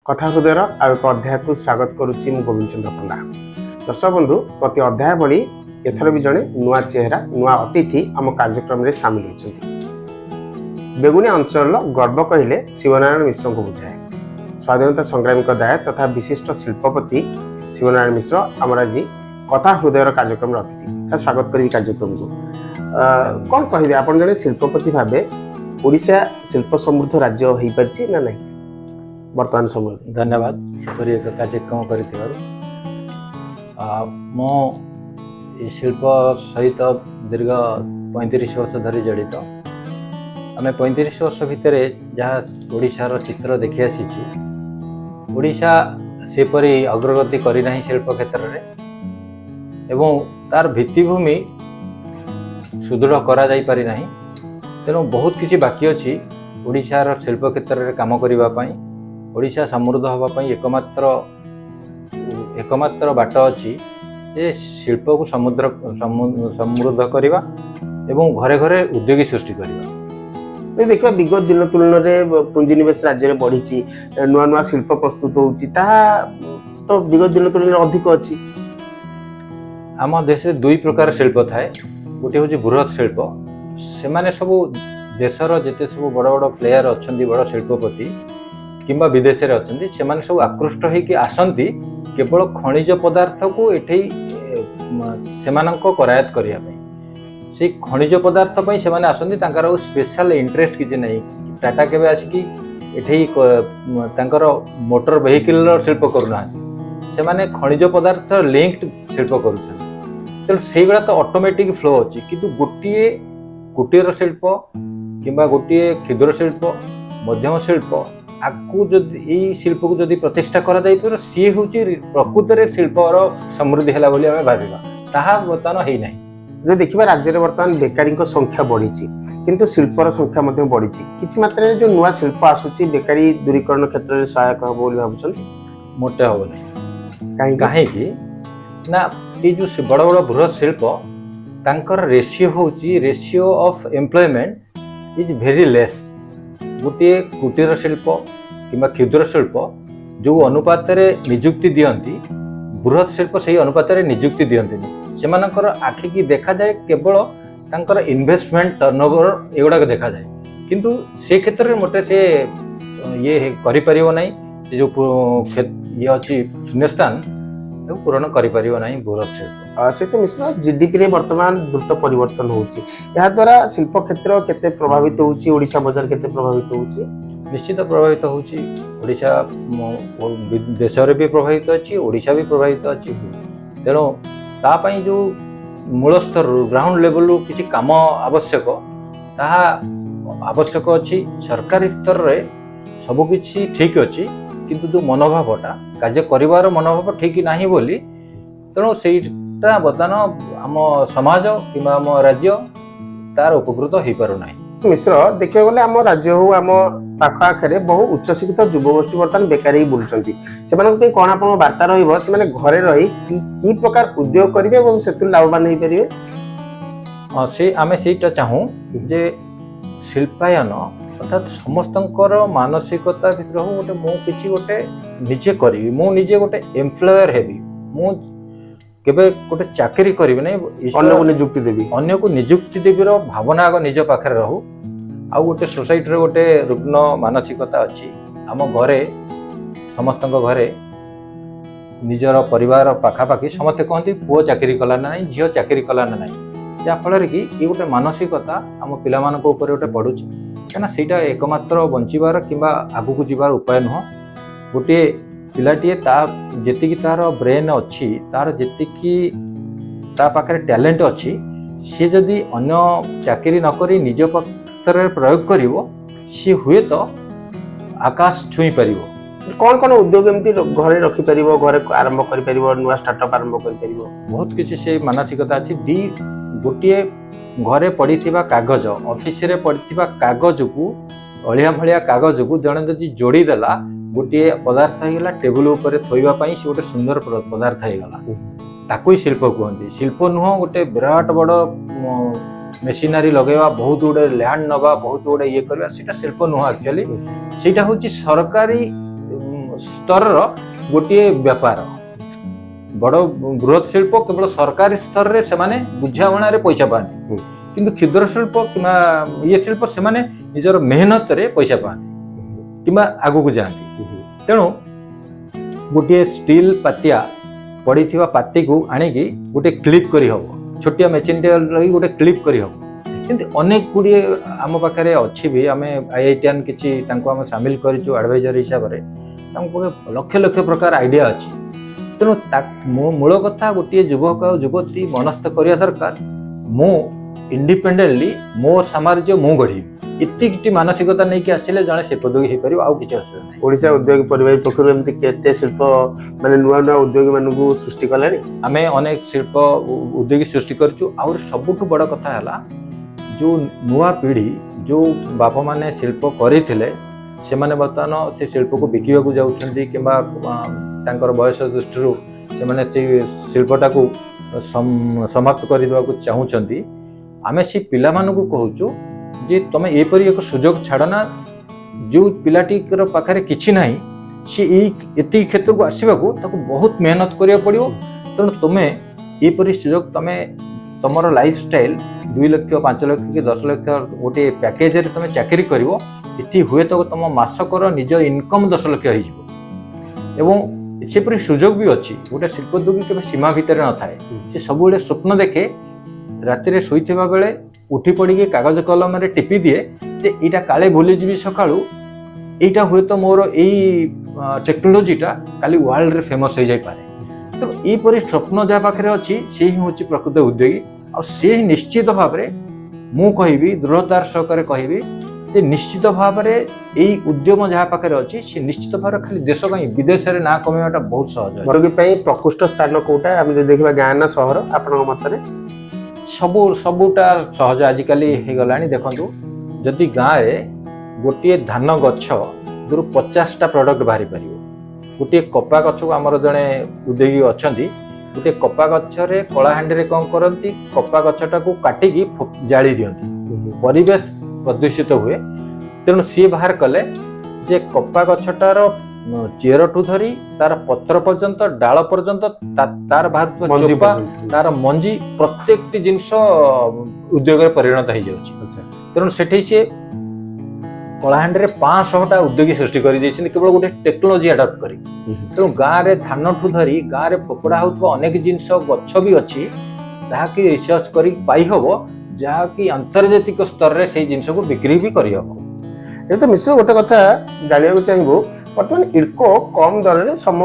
कथा हृदयर आउ एक अध्याय को स्वागत करुच्ची मु गोविंद चंद्र पंडा। दर्शक बंधु प्रति अध्याय भली एथर भी जड़े नुआ चेहरा नुआ अतिथि आम कार्यक्रम में सामिल होती। बेगुनिया अंचल गर्व कहले शिवनारायण मिश्र को बुझाए। स्वाधीनता संग्रामी दाय तथा विशिष्ट शिल्पपति शिवनारायण मिश्र आमर आज कथा हृदयर कार्यक्रम अतिथि। स्वागत करी कार्यक्रम को कौन कहे आप जड़े शिल्पपति भाव ओडिशा शिल्प समृद्ध राज्य हो पारि ना नहीं वर्तमान समय? धन्यवाद एपरी एक कार्यक्रम कर शिल्प सहित दीर्घ 35 वर्ष धरी जड़ित। आम 35 वर्ष भितर जहाँ ओडिशार चित्र देखी आसी ओडिशा सेपरी अग्रगति करना शिल्प क्षेत्र में एवं तार भित्तिभूमि सुदृढ़ करा जाई पारि नाही। तेणु बहुत किसी बाकी अच्छी ओडिशार शिल्प क्षेत्र में काम करने ओडिशा समृद्ध होगापाई एकमात्र बाट अच्छी जे शिल्प को समृद्ध करवा एवं घरे घरे उद्योगी सृष्टि करवा। देखा विगत दिन तुलन में पुंजीनिवेश राज्य में बढ़ी नुआ नुआ शिल्प प्रस्तुत होची तो विगत दिन तुलन में अधिक अच्छी। आम देश दुई प्रकार शिल्प थाए। गोटे हूँ बृहत शिल्प से माने सबू देशर जिते सब बड़ बड़ प्लेयर अच्छा बड़ शिल्पपति किंबा विदेश में अच्छा से माने सब आकृष्ट होइकि आसंती केवल खनिज पदार्थ को एठे सेमानंको करायत करिया पई। से खनिज पदार्थ पई से माने आसंती तांकर स्पेशल इंटरेस्ट किछि नै। टाटा केबे आसिकी एठे तांकर मोटर वेहिकल शिल्प करूना से माने खनिज पदार्थ लिंक्ड शिल्प करूछन। तो से बेला तो ऑटोमेटिक फ्लो अछि किंतु गोटिए कुटीर शिल्प किंबा गोटिए क्षुद्र शिल्प मध्यम शिल्प आकु जदि यही शिल्प को जदि प्रतिष्ठा करा जाई पर सी होची प्रकृत रे शिल्पर समृद्धि हैला बोली हमें भाबिबा ताहा बर्तमान हेई नाही। जो देखिबा राज्य रे वर्तमान बेकारी को संख्या बढ़ी किंतु शिल्पर संख्या मध्ये बढ़ी किछि मात्रा रे जो नुआ शिल्प आसुची बेकारी दूरीकरण क्षेत्र रे सहायक हो बोली भाबुछन मोटे हो नहीं। काहे कि ना ये जो बड़ बड़ बृहत शिल्प तांकर ratio of employment is very less. गोटे कुटीर शिल्प किंबा क्षुद्र शिल्प जो अनुपात निजुक्ति दियंती बृहत शिल्प से अनुपात निजुक्ति दियंती सेमानकर आखि की देखा जाए केवल तांकर इन्वेस्टमेंट टर्नओवर एगुड़ा देखा जाए किंतु से क्षेत्र में मोटे से ये करि परिबो नाही। जो ये अच्छी शून्यस्थान पूरण करि परिबो नाही बृहत शिल्प। से तो मिश्र जीडीपी रे वर्तमान द्रुत परिवर्तन होउची या द्वारा शिल्प क्षेत्र केते प्रभावित होउची ओडिशा बाजार केते प्रभावित होउची? निश्चित प्रभावित होउची। ओडिशा देश रे भी प्रभावित अछि ओडिशा भी प्रभावित अछि। तेणु ता पई जो मूल स्तर ग्राउंड लेवल किसी काम आवश्यक ताहा आवश्यक अछि। सरकारी स्तर रे सब किछि ठीक अछि किंतु जो मनोभावटा कार्य करिवार मनोभाव ठीक नाही बोली तेणु सेटा बर्तमान आम समाज कि आम राज्य तार उपकृत हो पार ना। मिश्र देखा गले आम राज्य हो आम पाख आखरे बहु उच्च शिक्षित युवगोष्ठी बर्तमान बेकारी बुलुचंती से कौन आप वार्ता रहिबो से घरे रही की प्रकार उद्योग करेंगे और से लाभवान हो पारे? से आम सेटा चाहूँ जे शिल्पायन अर्थात समस्तंकर मानसिकता भितर हो गोटे मु किछि गोटे निजे करी मु निजे गोटे एम्प्लॉयर हेबी मु केबे गोटे चाकरी करिबे नै अन्य को नियुक्ति देबी रो भावना आग निज पाखरे रहू। आ गोटे सोसाइटी रे गोटे रुग्ण मानसिकता अछि। आम घरे समस्तंक घरे निजर परिवार पाखापाखि समस्ते कहती पुओ चाकरी कला ना झील चाकरी कला ना जहाँफल कि ये गोटे मानसिकता आम पिला ऊपर गोटे पड़ुची कहीं सीटा एकमात्र बंचार कि आगू जीवार उपाय नुह। गोटे पिलाटीए जी तार ब्रेन अच्छी तार जी पाखे टैलेंट अच्छी सी जदि अन्य चाकरी नक निज पत्र प्रयोग कर सी हुए तो आकाश छुई पार। कौन कौन उद्योग एमती घरे रखिपर घरे आरंभ कर नुआ स्टार्टअप आरंभ कर बहुत किसी से मानसिकता अच्छी। गोटे घरे पड़ी कागज ऑफिस रे पड़ी कागज को अलिया भलिया कागज को जड़े जदि जोड़ीदेला गोटे पदार्थ होगा टेबुल उपर थोइबापी से गोटे सुंदर पदार्थ होगा ताकू शिल्प कहते। शिल्प नुह गोटे विराट बड़ मेसिनारी लगेवा बहुत गुड़े लैंड नवा बहुत गुड़े ये करवा शिल्प नुह एक्चुअली। सेटा हूँ सरकारी ସ୍ତରର ଗୋଟିଏ ବେପାର। ବଡ଼ ବୃହତ ଶିଳ୍ପ କେବଳ ସରକାରୀ ସ୍ତରରେ ସେମାନେ ବୁଝାମଣାରେ ପଇସା ପାଆନ୍ତି, କିନ୍ତୁ କ୍ଷୁଦ୍ର ଶିଳ୍ପ କିମ୍ବା ଇଏ ଶିଳ୍ପ ସେମାନେ ନିଜର ମେହନତରେ ପଇସା ପାଆନ୍ତି କିମ୍ବା ଆଗକୁ ଯାଆନ୍ତି। ତେଣୁ ଗୋଟିଏ ଷ୍ଟିଲ୍ ପାତିଆ ପଡ଼ିଥିବା ପାତିକୁ ଆଣିକି ଗୋଟେ କ୍ଲିପ୍ କରିହେବ, ଛୋଟିଆ ମେସିନ୍ଟେ ରହି ଗୋଟେ କ୍ଲିପ୍ କରିହେବ। କିନ୍ତୁ ଅନେକ ଗୁଡ଼ିଏ ଆମ ପାଖରେ ଅଛି ବି, ଆମେ IITian କିଛି ତାଙ୍କୁ ଆମେ ସାମିଲ କରିଛୁ ଆଡ଼ଭାଇଜର ହିସାବରେ। ତାଙ୍କ ପାଖେ ଲକ୍ଷ ଲକ୍ଷ ପ୍ରକାର ଆଇଡ଼ିଆ ଅଛି। ତେଣୁ ମୂଳ କଥା ଗୋଟିଏ ଯୁବକ ଆଉ ଯୁବତୀ ମନସ୍ଥ କରିବା ଦରକାର, ମୁଁ ଇଣ୍ଡିପେଣ୍ଡେଣ୍ଟଲି ମୋ ସାମ୍ରାଜ୍ୟ ମୁଁ ଗଢ଼ିବି। ଏତିକି ମାନସିକତା ନେଇକି ଆସିଲେ ଜଣେ ଶିଳ୍ପୋଦ୍ୟୋଗୀ ହେଇପାରିବ, ଆଉ କିଛି ଅସୁବିଧା ନାହିଁ। ଓଡ଼ିଶା ଉଦ୍ୟୋଗ ପରିବାର ପକ୍ଷରୁ ଏମିତି କେତେ ଶିଳ୍ପ ମାନେ ନୂଆ ନୂଆ ଉଦ୍ୟୋଗୀ ମାନଙ୍କୁ ସୃଷ୍ଟି କଲାଣି? ଆମେ ଅନେକ ଶିଳ୍ପ ଉଦ୍ୟୋଗୀ ସୃଷ୍ଟି କରିଛୁ। ଆହୁରି ସବୁଠୁ ବଡ଼ କଥା ହେଲା, ଯେଉଁ ନୂଆ ପିଢ଼ି, ଯେଉଁ ବାପାମାନେ ଶିଳ୍ପ କରିଥିଲେ, ସେମାନେ ବର୍ତ୍ତମାନ ସେ ଶିଳ୍ପକୁ ବିକିବାକୁ ଯାଉଛନ୍ତି କିମ୍ବା ତାଙ୍କର ବୟସ ଦୃଷ୍ଟିରୁ ସେମାନେ ସେ ଶିଳ୍ପଟାକୁ ସମାପ୍ତ କରିଦେବାକୁ ଚାହୁଁଛନ୍ତି। ଆମେ ସେ ପିଲାମାନଙ୍କୁ କହୁଛୁ ଯେ ତୁମେ ଏପରି ଏକ ସୁଯୋଗ ଛାଡ଼ ନା, ଯେଉଁ ପିଲାଟିର ପାଖରେ କିଛି ନାହିଁ, ସେ ଏତିକି କ୍ଷେତ୍ରକୁ ଆସିବାକୁ ତାକୁ ବହୁତ ମେହନତ କରିବାକୁ ପଡ଼ିବ। ତେଣୁ ତୁମେ ଏପରି ସୁଯୋଗ, ତୁମେ ତୁମର ଲାଇଫଷ୍ଟାଇଲ୍ 2 ଲକ୍ଷ 5 ଲକ୍ଷ କି 10 ଲକ୍ଷ ଗୋଟିଏ ପ୍ୟାକେଜରେ ତୁମେ ଚାକିରି କରିବ, ଏଠି ହୁଏତ ତୁମ ମାସକର ନିଜ ଇନକମ୍ 10 ଲକ୍ଷ ହେଇଯିବ। ଏବଂ ସେପରି ସୁଯୋଗ ବି ଅଛି। ଗୋଟେ ଶିଳ୍ପୋଦ୍ୟୋଗୀ କେବେ ସୀମା ଭିତରେ ନଥାଏ, ସେ ସବୁବେଳେ ସ୍ୱପ୍ନ ଦେଖେ। ରାତିରେ ଶୋଇଥିବା ବେଳେ ଉଠି ପଡ଼ିକି କାଗଜ କଲମରେ ଟିପି ଦିଏ ଯେ ଏଇଟା କାଳେ ଭୁଲିଯିବି ସକାଳୁ, এইটা হয়তো মোর এই টেকনোলোজিটা কালি ওয়ার্ল্ডরে ফেমস হয়ে যাইপারে। তো এইপরি স্বপ্ন যা পাখে অছি সেই হচ্ছে প্রকৃত উদ্যোগী। আর সেই নিশ্চিত ভাবে মু কহিবি, দৃঢ়তার সহকারে কহিবি যে নিশ্চিত ভাবে এই উদ্যম যা পাখে অছি সে নিশ্চিত ভাবে খালি দেশ কাই বিদেশে না কমাইবাটা বহুত সহজ। উদ্যোগী পাই প্রকৃষ্ট স্থান কোটা আমি যদি দেখিবা গাঁ না সহর আপনার মতরে? ସବୁଟା ସହଜ ଆଜିକାଲି ହେଇଗଲାଣି। ଦେଖନ୍ତୁ, ଯଦି ଗାଁରେ ଗୋଟିଏ ଧାନ ଗଛ ଯୋଉ 50ଟା ପ୍ରଡକ୍ଟ ବାହାରି ପାରିବ। ଗୋଟିଏ କପା ଗଛକୁ ଆମର ଜଣେ ଉଦ୍ୟୋଗୀ ଅଛନ୍ତି, ଗୋଟିଏ କପା ଗଛରେ କଳାହାଣ୍ଡିରେ କ'ଣ କରନ୍ତି, କପା ଗଛଟାକୁ କାଟିକି ଜାଳି ଦିଅନ୍ତି, ପରିବେଶ ପ୍ରଦୂଷିତ ହୁଏ। ତେଣୁ ସିଏ ବାହାର କଲେ ଯେ କପା ଗଛଟାର ଚେରଠୁ ଧରି ତାର ପତ୍ର ପର୍ଯ୍ୟନ୍ତ, ଡାଳ ପର୍ଯ୍ୟନ୍ତ, ତାର ବାହାରୁଥିବା ଚୋପା, ତାର ମଞ୍ଜି, ପ୍ରତ୍ୟେକଟି ଜିନିଷ ଉଦ୍ୟୋଗରେ ପରିଣତ ହେଇଯାଉଛି। ତେଣୁ ସେଠି ସିଏ କଳାହାଣ୍ଡିରେ 500ଟା ଉଦ୍ୟୋଗୀ ସୃଷ୍ଟି କରିଦେଇଛନ୍ତି କେବଳ ଗୋଟେ ଟେକ୍ନୋଲୋଜି ଆଡପ୍ଟ କରି। ତେଣୁ ଗାଁରେ ଧାନଠୁ ଧରି ଗାଁରେ ଫୋପଡ଼ା ହେଉଥିବା ଅନେକ ଜିନିଷ ଗଛ ବି ଅଛି, ଯାହାକି ରିସର୍ଚ୍ଚ କରି ପାଇହେବ, ଯାହାକି ଆନ୍ତର୍ଜାତିକ ସ୍ତରରେ ସେଇ ଜିନିଷକୁ ବିକ୍ରି ବି କରିହେବ। ଏ ତ ମିଶ୍ର ଗୋଟେ କଥା ଜାଣିବାକୁ ଚାହିଁବୁ, ବର୍ତ୍ତମାନ ଇଡ୍କୋ କମ୍ ଦରରେ ସମ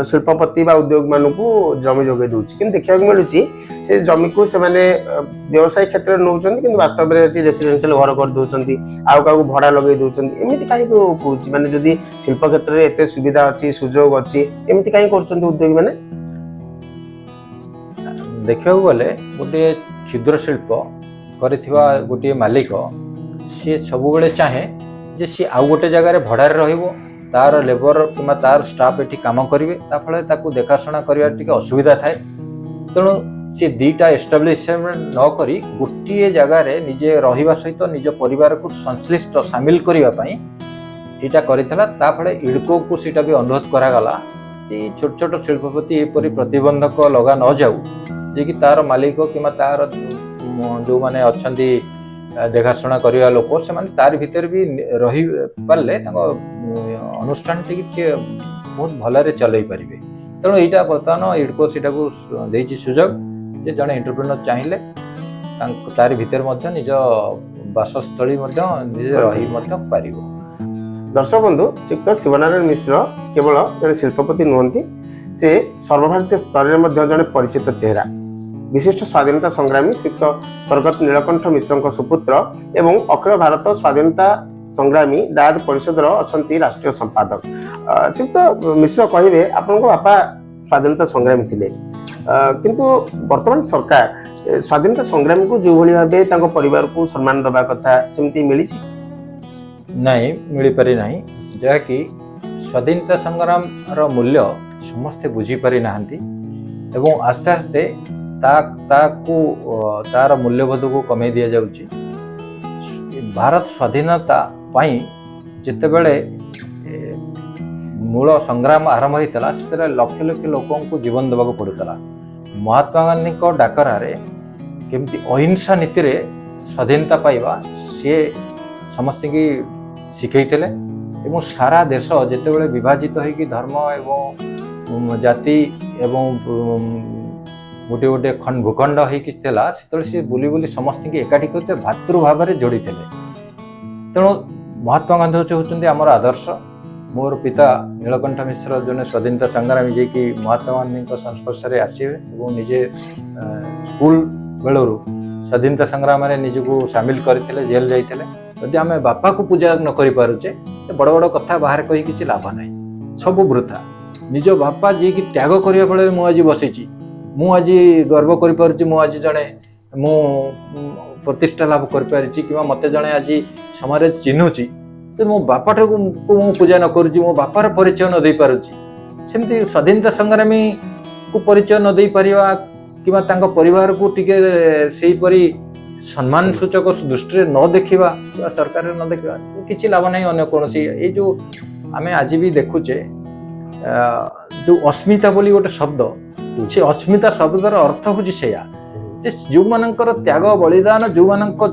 ଶିଳ୍ପପତି ବା ଉଦ୍ୟୋଗ ମାନଙ୍କୁ ଜମି ଯୋଗାଇ ଦେଉଛି, କିନ୍ତୁ ଦେଖିବାକୁ ମିଳୁଛି ସେ ଜମିକୁ ସେମାନେ ବ୍ୟବସାୟ କ୍ଷେତ୍ରରେ ନେଉଛନ୍ତି, କିନ୍ତୁ ବାସ୍ତବରେ ଏଠି ରେସିଡେନ୍ସିଆଲ ଘର କରିଦେଉଛନ୍ତି, ଆଉ କାହାକୁ ଭଡ଼ା ଲଗାଇ ଦେଉଛନ୍ତି। ଏମିତି କାହିଁକି କହୁଛି? ମାନେ ଯଦି ଶିଳ୍ପ କ୍ଷେତ୍ରରେ ଏତେ ସୁବିଧା ଅଛି, ସୁଯୋଗ ଅଛି, ଏମିତି କାହିଁକି କରୁଛନ୍ତି ଉଦ୍ୟୋଗୀ ମାନେ? ଦେଖିବାକୁ ଗଲେ ଗୋଟିଏ କ୍ଷୁଦ୍ର ଶିଳ୍ପ କରିଥିବା ଗୋଟିଏ ମାଲିକ ସିଏ ସବୁବେଳେ ଚାହେଁ ଯେ ସିଏ ଆଉ ଗୋଟେ ଜାଗାରେ ଭଡ଼ାରେ ରହିବ, ତାର ଲେବର କିମ୍ବା ତାର ଷ୍ଟାଫ୍ ଏଠି କାମ କରିବେ, ତା ଫଳରେ ତାକୁ ଦେଖାଶୁଣା କରିବାର ଟିକେ ଅସୁବିଧା ଥାଏ। ତେଣୁ ସେ ଦୁଇଟା ଏଷ୍ଟାବ୍ଲିଶମେଣ୍ଟ ନ କରି ଗୋଟିଏ ଜାଗାରେ ନିଜେ ରହିବା ସହିତ ନିଜ ପରିବାରକୁ ସଂଶ୍ଳିଷ୍ଟ ସାମିଲ କରିବା ପାଇଁ ଏଇଟା କରିଥିଲା। ତା ଫଳରେ ଇଡ୍କୋକୁ ସେଇଟା ବି ଅନୁରୋଧ କରାଗଲା ଯେ ଛୋଟ ଛୋଟ ଶିଳ୍ପପତି ଏପରି ପ୍ରତିବନ୍ଧକ ଲଗା ନ ଯାଉ, ଯେ କି ତାର ମାଲିକ କିମ୍ବା ତାର ଯେଉଁମାନେ ଅଛନ୍ତି ଦେଖାଶୁଣା କରିବା ଲୋକ, ସେମାନେ ତାରି ଭିତରେ ବି ରହିପାରିଲେ ତାଙ୍କ ଅନୁଷ୍ଠାନଟିକି ସିଏ ବହୁତ ଭଲରେ ଚଲେଇ ପାରିବେ। ତେଣୁ ଏଇଟା ବର୍ତ୍ତମାନ ଇଡ୍କୋ ସେଇଟାକୁ ଦେଇଛି ସୁଯୋଗ ଯେ ଜଣେ ଏଣ୍ଟରପ୍ରେନର ଚାହିଁଲେ ତାରି ଭିତରେ ମଧ୍ୟ ନିଜ ବାସସ୍ଥଳୀ ମଧ୍ୟ ନିଜେ ରହି ମଧ୍ୟ ପାରିବ। ଦର୍ଶକ ବନ୍ଧୁ, ଶ୍ରୀଯୁକ୍ତ ଶିବନାରାୟଣ ମିଶ୍ର କେବଳ ଜଣେ ଶିଳ୍ପପତି ନୁହନ୍ତି, ସେ ସର୍ବଭାରତୀୟ ସ୍ତରରେ ମଧ୍ୟ ଜଣେ ପରିଚିତ ଚେହେରା। ବିଶିଷ୍ଟ ସ୍ୱାଧୀନତା ସଂଗ୍ରାମୀ ଶ୍ରୀଯୁକ୍ତ ସ୍ୱର୍ଗତ ନୀଳକଣ୍ଠ ମିଶ୍ରଙ୍କ ସୁପୁତ୍ର ଏବଂ ଅଖିଳ ଭାରତ ସ୍ୱାଧୀନତା ସଂଗ୍ରାମୀ ଦାୟାଦ ପରିଷଦର ଅଛନ୍ତି ରାଷ୍ଟ୍ରୀୟ ସମ୍ପାଦକ। ଶ୍ରୀଯୁକ୍ତ ମିଶ୍ର କହିବେ, ଆପଣଙ୍କ ବାପା ସ୍ୱାଧୀନତା ସଂଗ୍ରାମୀ ଥିଲେ, କିନ୍ତୁ ବର୍ତ୍ତମାନ ସରକାର ସ୍ୱାଧୀନତା ସଂଗ୍ରାମୀକୁ ଯେଉଁଭଳି ଭାବେ ତାଙ୍କ ପରିବାରକୁ ସମ୍ମାନ ଦେବା କଥା ସେମିତି ମିଳିଛି? ନାଇଁ, ମିଳିପାରି ନାହିଁ। ଯାହାକି ସ୍ୱାଧୀନତା ସଂଗ୍ରାମର ମୂଲ୍ୟ ସମସ୍ତେ ବୁଝିପାରି ନାହାନ୍ତି ଏବଂ ଆସ୍ତେ ଆସ୍ତେ ତାର ମୂଲ୍ୟବୋଧକୁ କମେଇ ଦିଆଯାଉଛି। ଭାରତ ସ୍ୱାଧୀନତା ପାଇଁ ଯେତେବେଳେ मूल संग्राम आरंभ होता से लक्ष लक्ष लोक जीवन देवाक पड़ूला महात्मा गांधी डाकरारे केमती अहिंसा नीति रे स्वाधीनता पाइबा सी समस्त की शिखैले एवं सारा देश जितेबाला विभाजित होगी धर्म एवं जाति एवं गोटे गोटे भूखंड होता से बुली बुली समस्त की एकाठी करते भातृभाव में जोड़ी थे। तेणु महात्मा गांधी होती आमर आदर्श। मोर पिता नीलकंठ मिश्र जड़े स्वाधीनता संग्रामी जे कि महात्मा गांधी संस्पर्श में आसवे और निजे स्कूल बेलू स्वाधीनता संग्राम में निजक सामिल करते जेल जाते जदि आम बापा को पूजा न कर पारुचे बड़ बड़ कथा बाहर कही किसी लाभ ना सब वृथा निज बापा जी की त्याग करने फल मुझे बसी मुझे गर्व कर जड़े मु प्रतिष्ठा लाभ कर मत जड़े आज समाज चिन्हुची तो मो बापा को मु पूजा न करुँच मो बापार परिचय न दे पारुची सेमती स्वाधीनता संग्रामी को परिचय न दे पारिबा किबा तांको परिवार को टिके सेहीपरि सम्मान सूचक दृष्टि न देखा सरकार न देखा किसी लाभ ना अन्य कौन ये जो आम आज भी देखुचे जो अस्मिता बोली गोटे शब्द से अस्मिता शब्दर अर्थ हूँ जो मानकर त्याग बलिदान जो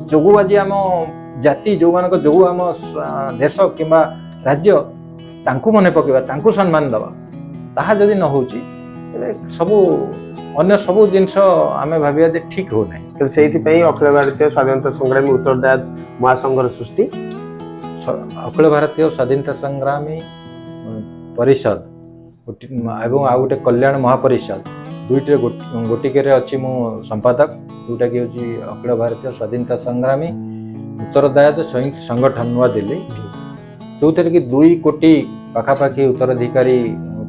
जो आज आम जाति जो मान जो आम देश किंबा राज्य तांकु मन पकेबा तांकु सम्मान दबा ताहा जदि न होची सबू अन्य सबू जिनस आम भाविया ठीक हो ना तो से अखिल भारतीय स्वाधीनता संग्रामी उत्तरदायित महासंघर सृष्टि अखिल भारतीय स्वाधीनता संग्रामी परिषद एवं आ गोटे कल्याण महापरिषद दुईटे गोटिके अच्छी मु संपादक जोटा कि अखिल भारतीय स्वाधीनता संग्रामी उत्तरदायित्व संयुक्त संगठन नुआ दिल्ली जो थे कि 2 कोटी पाखापाखि उत्तराधिकारी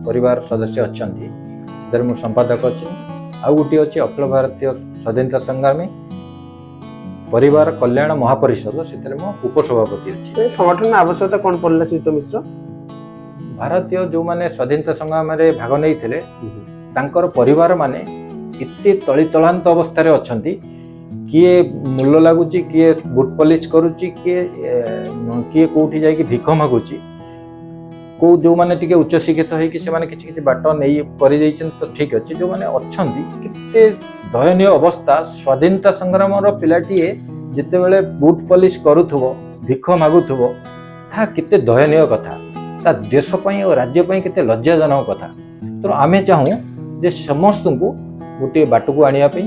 परिवार सदस्य अच्छा से संपादक अच्छी आ गोटे अच्छी अखिल भारतीय स्वाधीनता संग्रामी परिवार कल्याण महापरिषद से उपसभापति अच्छी संगठन आवश्यकता कौन पड़ला सीत मिश्र भारतीय जो माने स्वाधीनता संग्राम में भाग नहीं तांकर परिवार माने इतने तलितलांत अवस्था अच्छी किए मूल्य लगुच किए बुट पॉलिश करुच्ची किए कौटी जाकि भिख मागुची को जो माने टिके उच्च शिक्षित होइकि से माने किछि किछि बाट नहीं करि दैछन तो ठीक अछि जो माने अछंती किते दयनीय अवस्था स्वाधीनता संग्राम रो पिलाटीए जिते बेले बुट पॉलिश करूथबो भिख मागुथबो ता किते दयनीय कथा ता देश पई और राज्य पई किते लज्जाजनक कथा। तो आमे चाहू जे समस्त को गोटे बाट को आनिया से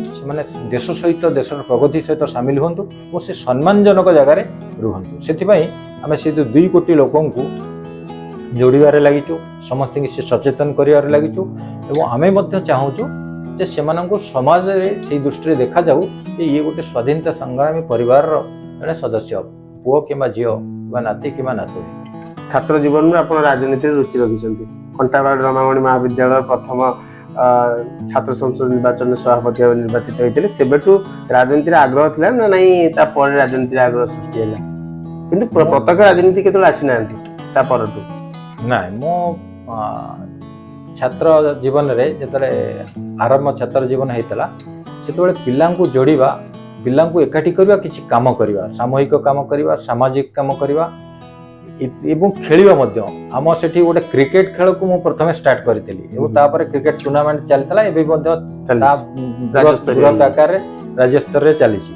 देश सहित देश प्रगति सहित सामिल हूँ और से सम्मानजनक जगार रुहतु से आम से 2 कोटी लोक जोड़बार लगिचु समस्त से सचेतन कर लगिचु और आम चाहूँ जे से समाज से दृष्टि देखा जाऊ ये गोटे स्वाधीनता संग्रामी परिवार जड़े सदस्य पुओ कि झी कि नाती कि नातुणी। छात्र जीवन में आप राजनीति रुचि रखिंट कंटाबाड़ रमामणि महाविद्यालय प्रथम छात्र संसद निर्वाचन सभापति निर्वाचित होते सेबेठू राजनीति आग्रह थिला ना नहीं राजनीति आग्रह सृष्टि है किंतु प्रत्यक्ष राजनीति केतल आसी ना ना मो छात्र जीवन रे जतले आरंभ छात्र जीवन होता से पिला जोड़वा पिला एकाठी करवा किछि काम करवा सामूहिक काम करवा सामाजिक काम करवा एवं खेलिबा मध्य आम सेठी गोटे क्रिकेट खेल को मु प्रथमे स्टार्ट करथिली एवं तापर क्रिकेट टूर्नामेंट चलतला एबे मध्य बृहत आकार राज्य स्तर रे चलीछि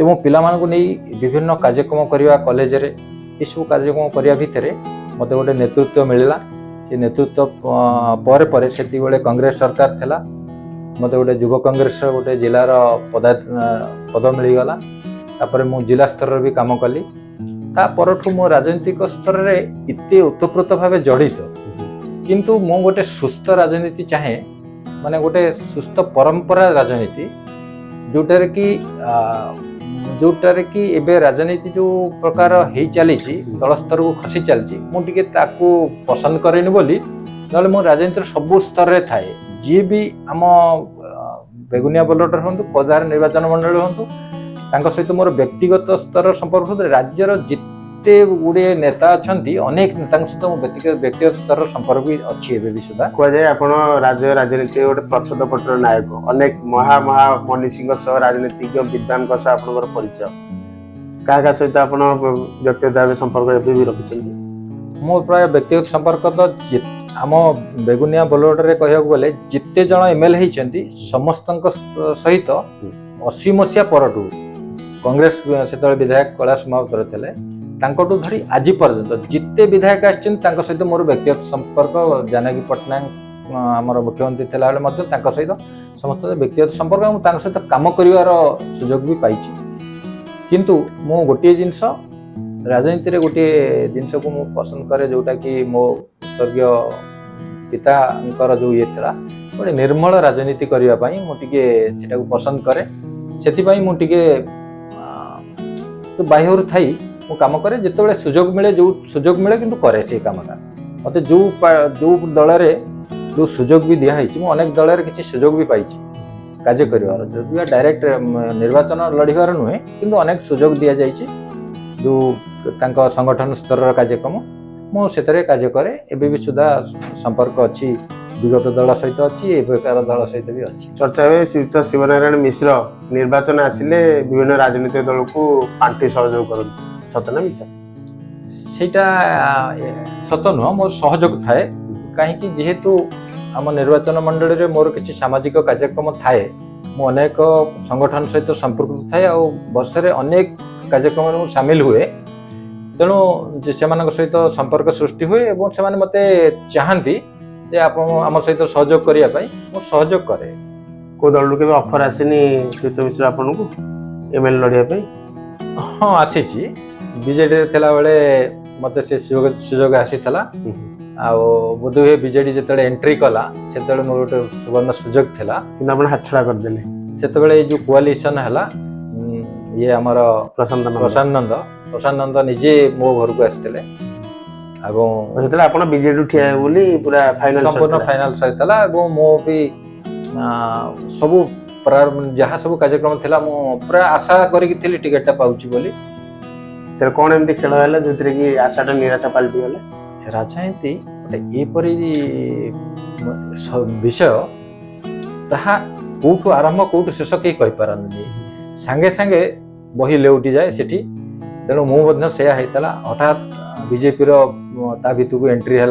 एवं पिला मान को नहीं विभिन्न कार्यक्रम करवा कॉलेज रे ये सब कार्यक्रम करया भितरे मते गोटे नेतृत्व मिलला से नेतृत्व पर सेठी बेले कांग्रेस सरकार थिला मते गोटे युवा कांग्रेस गोटे जिलार पद मिलगला तापर मु जिला स्तर रे भी काम कली तापरठू मो राजनीतिक स्तर में इतने ओतप्रोत भाव जड़ित किंतु मु गोटे सुस्थ राजनीति चाहे माने गोटे सुस्थ परंपरा राजनीति जोटार कि एबे राजनीति जो प्रकार हो चली तल स्तर को खसी चलती मुझे ताकू पसंद करेनि बोली ना मो राजनीति सबू स्तर में थाए जी भी आम बेगुनिया बलटर हूँ पदार निर्वाचन मंडल हूँ सहित मोर व्यक्तिगत स्तर संपर्क राज्यर जिते गुड़े नेता अच्छा अनेक नेता सहित मो व्यक्तिगत स्तर संपर्क भी अच्छी भी सुधा कहुए आप राज्य राजनीति गोटे प्रच्छद पटर नायक अनेक महा मनीषी राजनीतिज्ञ विद्वान आप परिचय क्या सहित आप व्यक्तिगत भाव संपर्क भी रखिंट मो प्राय व्यक्तिगत संपर्क तो आम बेगुनिया ब्लॉक कहूँ गले जिते जन एमएलए होती समस्त सहित 80 मसीहा परठू कांग्रेस से विधायक कैलाश महापात्र थे तांकटू धरी आज पर्यंत जिते विधायक आछन सहित मोर व्यक्तिगत संपर्क जानकी पट्टनायक आमर मुख्यमंत्री थिला बेले सहित समस्त व्यक्तिगत संपर्क सहित काम कर सुजोग भी पाई किंतु मो गोटे जिनस राजनीति रे गोटे जिनस को मु पसंद करे जोटा कि मो स्वर्गीय पिता जो ये था गोटे निर्मल राजनीति करने मुझे पसंद करे से मुझे बाह्य थी मु काम करे जिते सुजोग मिले जो सुजोग मिले किंतु करे से कामटा मत जो दल जो सुजोग भी दिखाई अनेक दल किसी सुजोग भी पाई कार्य कर डायरेक्ट निर्वाचन लड़ार नुहे किंतु अनेक सुजोग दि जाइए जो संगठन स्तर कार्यक्रम मुझे कार्य करे एबे भी सुधा संपर्क अच्छी विगत दल सहित अच्छी एबेकार दल सहित भी अच्छी चर्चा हुए श्रीयुक्त शिवनारायण मिश्र निर्वाचन आसिले विभिन्न राजनीतिक दल को पांठी सहयोग कर सतना मिछ सेटा सत नुह मोर सहयोग थाए कहीं जेहेतु आम निर्वाचन मंडल रे मोर किसी सामाजिक कार्यक्रम थाए मु अनेक संगठन सहित संपर्क थाए और वर्ष रे अनेक कार्यक्रम में सामिल हुए तेणु से सहित संपर्क सृष्टि हुए और से मत चाहती जे आप आम सहित सहयोग करने सहयोग करे को दल के ऑफर आसीनी श्रीयुक्त मिश्र आपन को एमएलए लड़िया हाँ आसी बीजेडी थिला बेले मत से सुजोग आसी बोध हुए बीजेडी जो एंट्री कला से मोर गोटे सुवर्ण सुजोग थिला कि आप हाथ छड़ा करदे से जो कोआलिशन है ये आमर प्रशांत नंद निजे मो घर को आसते बीजेडी ठिया बोली पूरा फाइनल संपूर्ण फाइनल सहितला मो भी सबू जहाँ सब कार्यक्रम थिला मो पूरा आशा करी टिकेट पाउची बोली तेरे कौन एमती खेल है जो कि आशाटा निराशा पलटि गला राजनीति गोटे एपरी विषय ताहा कोठू आरंभ कोठू शेष कहीं कहीपारनी सांगे सांगे बही लेउटी जाए सेठी तेणु मुझे हठात बीजेपी ता भितर को एंट्री है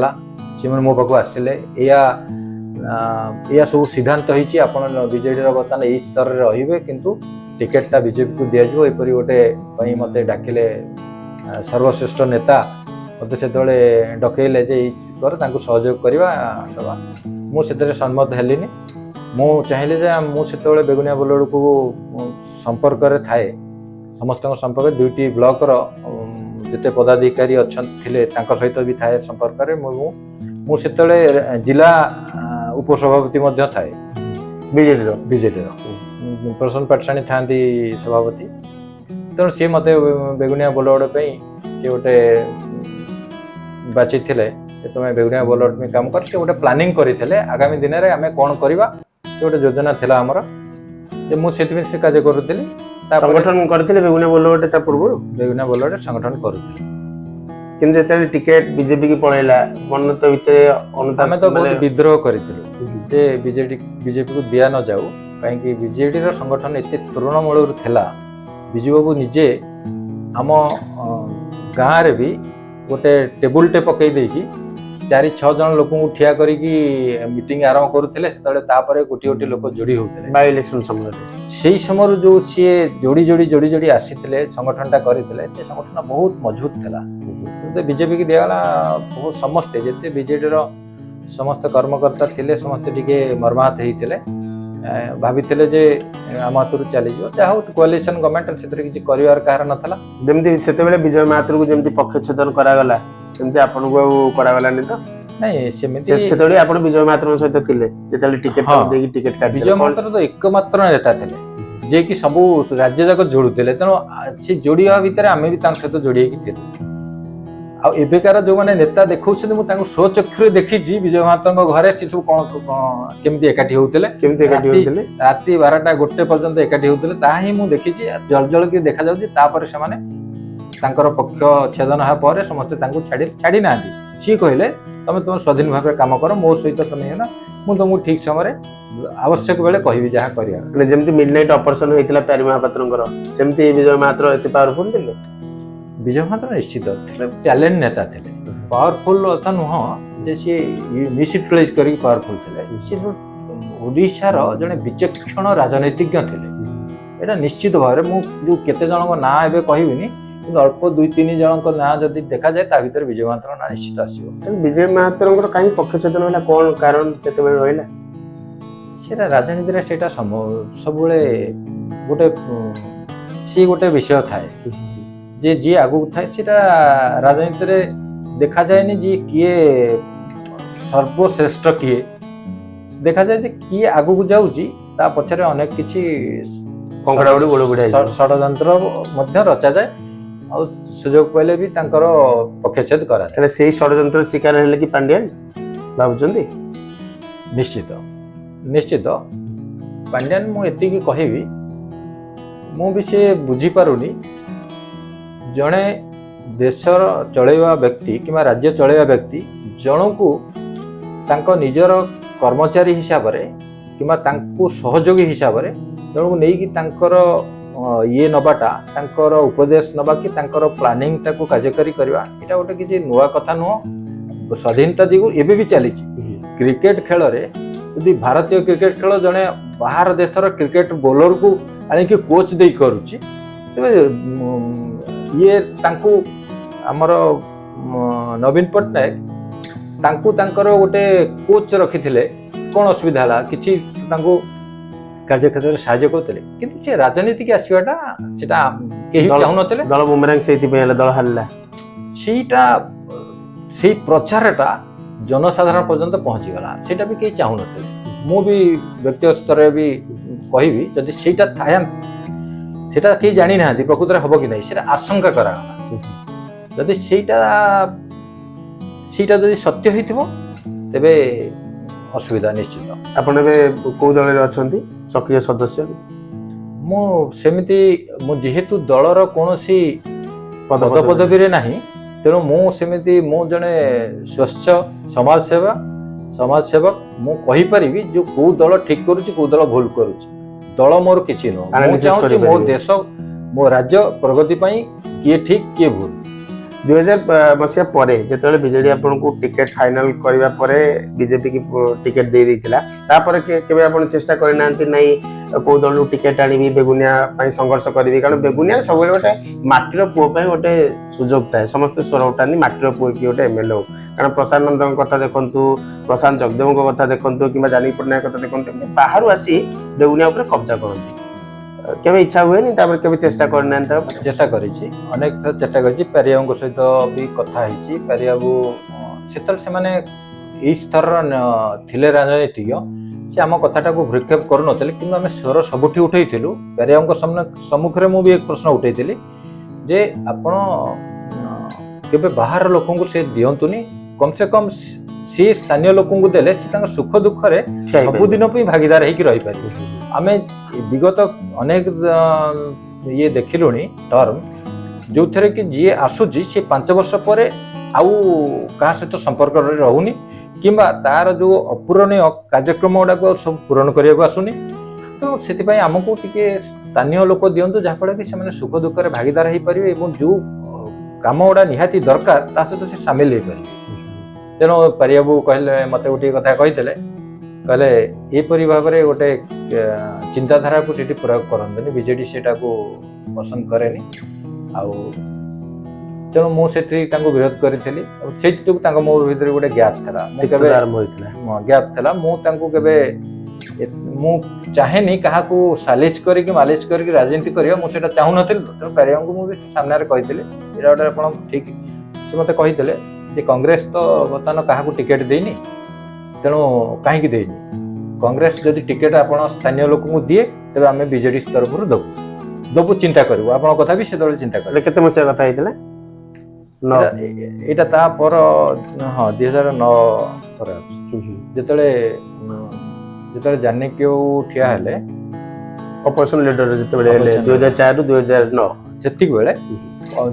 सी मो पाक आसिले या सब सिद्धांत होती आप बीजेडी बर्तमान यही स्तर में रे किंतु टिकेटा बीजेपी को दिज्व एपरी गोटे मत डाकिले सर्वश्रेष्ठ नेता मत से डकैले कर सहयोग करवा मुझे सम्मत हेलिनी मु चाहिए मुझे बेगुनिया ब्लॉक को संपर्क थाए समस्त संपर्क दुईटी ब्लॉक जिते पदाधिकारी अच्छा सहित भी थाए संपर्क मुझे जिला उपसभापति थाए बीजेडी प्रसन्न पाटसाणी था सभापति तेणु सी मत बेगुनिया ब्लॉक सी गोटे बाची थे तुम्हें बेगुनिया ब्लॉक में काम कर गोटे प्लानिंग करते आगामी दिन में आम कौन करवा गोटे योजना थिला आमर मुझे कार्य करुली संगठन करथिले बेगुनिया ब्लॉक पूर्व बेगुनिया ब्लॉक संगठन करुली किंतु जेते टिकेट बीजेपी की पळेला मन तो भितरे आमे तो बहुत विद्रोह करितलु जे बीजेपी को दिया न जाऊ कहीं बीजेडी रो संगठन एते तृणमूल थिला बिजू बाबू निजे आम गाँव रे भी गोटे टेबुल टे पकई देकी 4-6 जन लोक ठिया करिकी मीटिंग आरंभ करुଥିଲେ सेतले तापर गोटी गोटी लोक जोड़ी होउଥିଲେ बाय इलेक्शन समय सेही समय जो सी जोड़ी आसीथिले संगठनटा करिथिले से संगठन बहुत मजबूत थिला तो बीजेपी की दियाला बहुत समस्त जेते बीजेडी रो समस्त कर्मकर्ता थिले समस्त टिके मर्माहत हेइथिले भाविथिले जे आम हाथरू चली जो जा हो कोअलिशन गवर्नमेंट सेतरे किछि करिवार कारण नथला जेमति सेते बेले विजय महात्र को जेमति पक्षछेदन करा गला सेमति आपन को करा गला नि तो नहीं सेमति सेतले आपन विजय महात्र सहित थिले जेतले टिकेट देकी टिकेट काट विजय महात्र तो एकमात्र नेता थिले जे कि सब राज्य जाक जोड़ुथिले तेनो से जोड़िया भितर आमे भी तांक सहित जोड़ी की थिले आ एबेकार जो माने नेता देखौछन मु तांको स्वचक्षुरे देखिछि विजय महात्र घरे से सब कोन केमति एकाठी होउथिले राति 12टा गोटे पर्यंत एकाठी होउथिले ता ही मु देखिछि जल जल के देखा जाउछि तापर से माने तांकर पक्ष छेदन हा पर समस्त तांको छाड़ी नांती सी कहले तमे तुम स्वाधीन भाव काम कर मो सहित तमे ना मु तुमको ठीक समय आवश्यक बेले कहबी जहा करिया जेमति मिडनाइट ऑपरेशन होइतिला प्यारी महापात्रंकर सेमति विजय महात्र एते पावरफुल थिले विजय महात्र निश्चित टैलेंट नेता थे पावरफुल अथ नुह जे सी मिसयूटिलाइज कर पावरफुल थे सी ओडिशार जड़े विचक्षण राजनीतिज्ञ थे एटा निश्चित भाव में जो केते जन ना एबे कहबिनी कि अल्प 2-3 जन ना जदि देखा जाए ता भीतर विजय महांतर ना निश्चित आसीबो। विजय महांतर कहीं पक्षछेदन होला कौन कारण सेते रहिला सेटा राजनीति रे सेटा सब गोटे सी गोटे विषय थाए जे जी आगु थाए सेटा राजनीति रे देखा जाए जी किए सर्वश्रेष्ठ किए देखा जाए जे किए आगु जाऊँगी ता पछरे अनेक किछि षड्यंत्र मध्य रचा जाए आ सुजोग पाइले भी तांकर पक्षछेद करा जाए से षड्यंत्र शिकार हेले कि पांड्यान भाबुचंदी निश्चित निश्चित पांड्यान मु एति की कहबी मु भी से बुझी पारुनी जड़े देशर चलैवा व्यक्ति कि राज्य चलैवा व्यक्ति जन को निजर कर्मचारी हिसाब से कि सहयोगी हिसाब से जन को नहीं ये नबाटा उपदेश नबा कि प्लानिंग टाको कार्यकारी करवा एटा गोटे किसी नुआ कथा नुह स्वाधीनता दिगु एबे भी चली क्रिकेट खेल रे यदि भारतीय क्रिकेट खेल जड़े बाहर देशर क्रिकेट बॉलर को आनिक कोच दे करुच्ची तेज ये तांकु हमर नवीन पट्टनायक तांकु तांकर गोटे कोच रखिथिले कौन असुविधा है किसी कार्य क्षेत्र में साहाय्य करते किंतु से राजनीति की आसवाटा सेटा केही चाहुनतले दल बुमरांग सेति पे दल हल्ला सीटा से प्रचारटा जनसाधारण पर्यंत पहुंची गला सेटा भी केही चाहुनतले मु भी व्यक्तिगत स्तर रे भी कहबी जदि सेटा थाया सेटा केही जानि ना प्रकृत रे हबो कि नै सेटा आशंका करा जदि सेटा जदि सत्य होइथिबो तेबे असुविधा निश्चित। आपण बे को दल रे अछंती सक्रिय सदस्य मु सेमिति मु जेहेतु दलर कोनोसी पदपदवी रे नाही तेणु मु सेमिति मु जने स्वच्छ समाजसेवक मु कहि परिबी जो को दल ठीक करूची को दल भूल करूची दल मोर किछि न मु चाहूची मो देश मो राज्य प्रगति पई किए ठीक किए भूल 2000 मसिया परे जेतले बीजेडी आपन को टिकट फाइनल करबा परे बीजेपी की टिकट दे देथिला तापर केबे आपन चेष्टा करि नांती नै को दल टिकट आनिबी बेगुनिया पई संघर्ष करबी कारण बेगुनिया सब गोटे माटीर पुओ पई गोटे सुजोग थाए समस्त स्वर उठानी माटीर पुओ की गोटे एमएलए कारण प्रसाद नंदन कथा देखंतु प्रशांत जगदेव को कथा देखंतु किबा जानी पटनायक कथा देखंतु बाहरु आसी बेगुनिया ऊपर कब्जा करंती केबे इच्छा हुए नहीं तापर केबे चेष्टा करना चेष्टा करिछि अनेक थर चेष्टा करिछि पेरियाबू सहित भी कथा हिछि पेरियाबू सेतर से माने ई स्तर थिले राजनीतिज्ञ से आम कथाटा को भ्रूक्षेप करू नथिले किंतु आमे स्वर सबुठी उठैथिलु पेरियाबू सम्मुख रे मु भी एक प्रश्न उठैथिली जे आपण केबे बाहर लोकन को से दियंतुनी कम से कम से स्थानीय लोकन को देले से तांकर सुख दुख रे सब दिन पे भागीदार हेकि रहि पारि आमे विगत अनेक ये देखिलुनी टर्म जो थे कि जी आसुची से 5 वर्ष पर आउ कहा सहित संपर्क रहुनी किंबा तार जो अपूरणीय कार्यक्रम गुड़ाक सब पूरण करने को आसुनी तो से आमको टिके स्थानीय लोक दिंतु जहाँफल कि से सुख दुख में भागीदार हो पारे जो कम गुड़ा निहाती दरकार ता सहित से सामिल हो पारे तेणु पारियाबू कहले मत गोटे कथा कहते कहले एपरी भाव में गोटे चिंताधारा को टी प्रयोग करते बीजेडी सेटा को पसंद करेनि आउ तेणु मुझे विरोध करी से मो भीतर गोटे गैप था गैप था मु चाहेनी क्या सालिश करके मालिश करके राजनीति करवा मुझे चाहून तेणु पेरियाबू को मुझे सामने कही ये ठीक से मत कही कांग्रेस तो बर्तमान क्या टिकेट देनी तेणु कहीं देनी कांग्रेस जदि टिकेट आपण स्थानीय लोक को दिए तेज आम बीजेडी तरफ दबू चिंता करूँ आप कथा भी से चिंता कर केते मसिया कथा हेतिला एटा ता पर हां 2009 पर जेतले जानिक्यो ठिया हेले ऑपरेशन लीडर जेतले हेले 2004 रु 2009 सेतिक बेले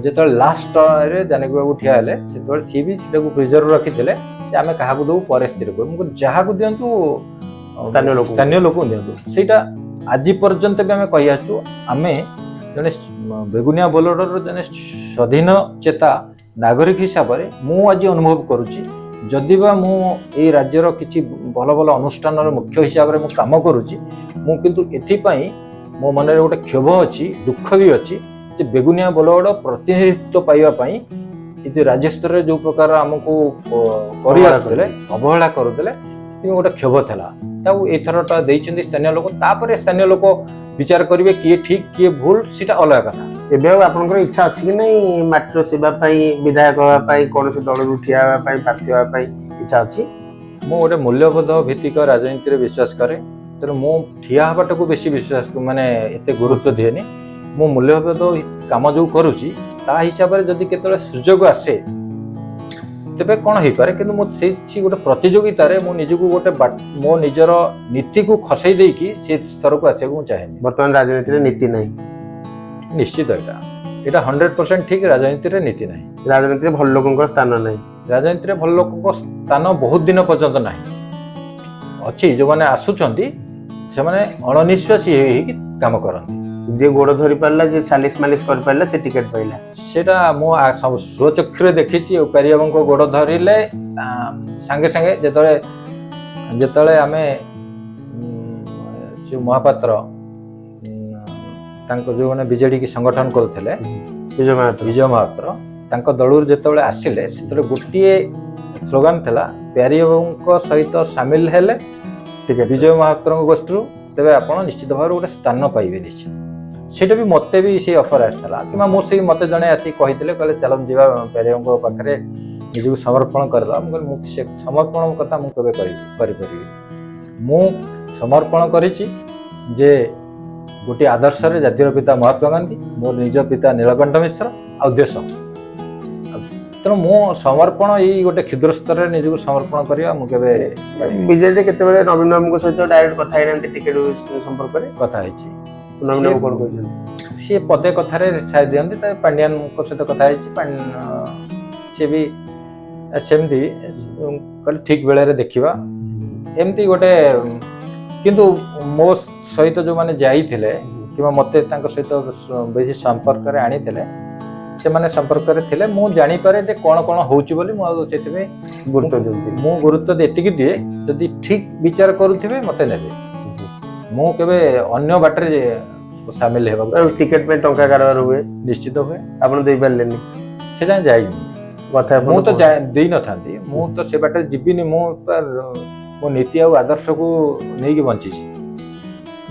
जेतले लास्ट रे जानिक्यो ठिया हेले सेतले सी भी सेटाको प्रिजर्व रखिथिले जे आमे काहा को दउ पर स्थिर को मको जहा को दियंतु स्थानीय लोक दियंतु सेटा आज पर्यंत भी आमे कहि आछु आमे जने बेगुनिया बोलर जने स्वाधीन चेता नागरिक हिसाब से मु आज अनुभव करुच्ची जदि बा मु ए राज्यर किसी भल भल अनुष्ठान मुख्य हिसाब से काम करुच्ची मु किंतु एथिपाई मो मन में गोटे क्षोभ अच्छी दुख भी अच्छी जे बेगुनिया बलगड़ प्रतिनिधित्व पाइबापी ये राज्य स्तर में जो प्रकार आमको अवहेला करुले गोटे क्षोभ था एथरटा देते स्थानीय लोक तापर स्थानीय लोक विचार करेंगे किए ठीक किए भूल सीटा अलग कथा एबे आपनकर इच्छा अच्छी कि नहीं माटीर सेवा विधायक होगापाई कौन से दल ठिया प्रार्थी होगापाई इच्छा अच्छी मु गोटे मूल्यबोध भित्तिक राजनीति में विश्वास करे तेणु मु ठिया हवाटा को बेसी विश्वास माने एते गुरुत्व दिएनी मु मूल्यबोध काम जो करुच्ची ता हिसाब से जदि केतले सुजोग आसे तेबे कौन हो पारे कि गोटे प्रतियोगितार निजको गोटे मो निजर नीति को खसई देकी से स्तर को आसे चाहे बर्तमान राजनीति नीति नहीं निश्चित एटा 100% ठीक राजनीति रे नीति नहीं राजनीति भल लोक स्थान नहीं राजनीति रे भल लोक स्थान बहुत दिन पर्यंत नहीं अच्छी जो मैंने आसुचंती से माने अणनिश्वासी होई काम करंती जे गोड़ धरी पारला जे सालिस मालिस कर पारला से टिकट पाइला सेटा मो स्वचक्षुरे देखिछि पेरियाबंको गोड़ धरिले संगे संगे जेतले आमे जो महापात्र तांको जो माने बीजेडी की संगठन करथिले विजय महापात्र तांको दलुर जेतले आसिले सेतले गोटिए स्लोगान थिला पेरियाबंको सहित शामिल हेले ठीक विजय महापात्र गोष्ठी तेबे आपण निश्चित भाव गोटे स्थान पाइबे निश्चित सेटा भी मते भी से ऑफर आसला कि मुझे मते जने आसी कहितले कहले चलो जीवा पेरियाबंको पाखरे निजको समर्पण करला मुझे समर्पण कथा मु केबे करि मु समर्पण करिछि जे गोटे आदर्श रे जातिर पिता महात्मा गांधी मोर निज पिता नीलकंठ मिश्र आ देश तेणु मो समर्पण यही गोटे क्षुद्र स्तर में निजको समर्पण करिया मु केबे बीजेडी केतेबेले नवीन बाबू सहित डायरेक्ट कथा हैनांती टिकेट संपर्क रे कथा हैछि नवीन बाबू कोन कहछन सी पदे कथारे साय दियंती त पांड्यान को सहित कथा हैछि से भी सेमती कहले ठीक बेले रे देखिबा एमती गोटे किंतु मो सहित जो माने जाइथिले किबा मते तांको सहित बेसी संपर्क रे आनिथिले से माने संपर्क रे थिले मु जानि पारे जे कोन कोन होउची बोली मु सेतिबे गुरुत्व देउती मु गुरुत्व देतिकी दिए जदि ठीक विचार करूथिबे मते नेबे मु केबे अन्य बाटरे शामिल हेबा टिकट पे टंका कारबार हुए निश्चित हुए आपण देई पारलेनी से जाय जाइनी कथा मु तो देई न थांती मु तो से बाटरे जिबिनी मु मो नीति आ आदर्श को नेकी बंची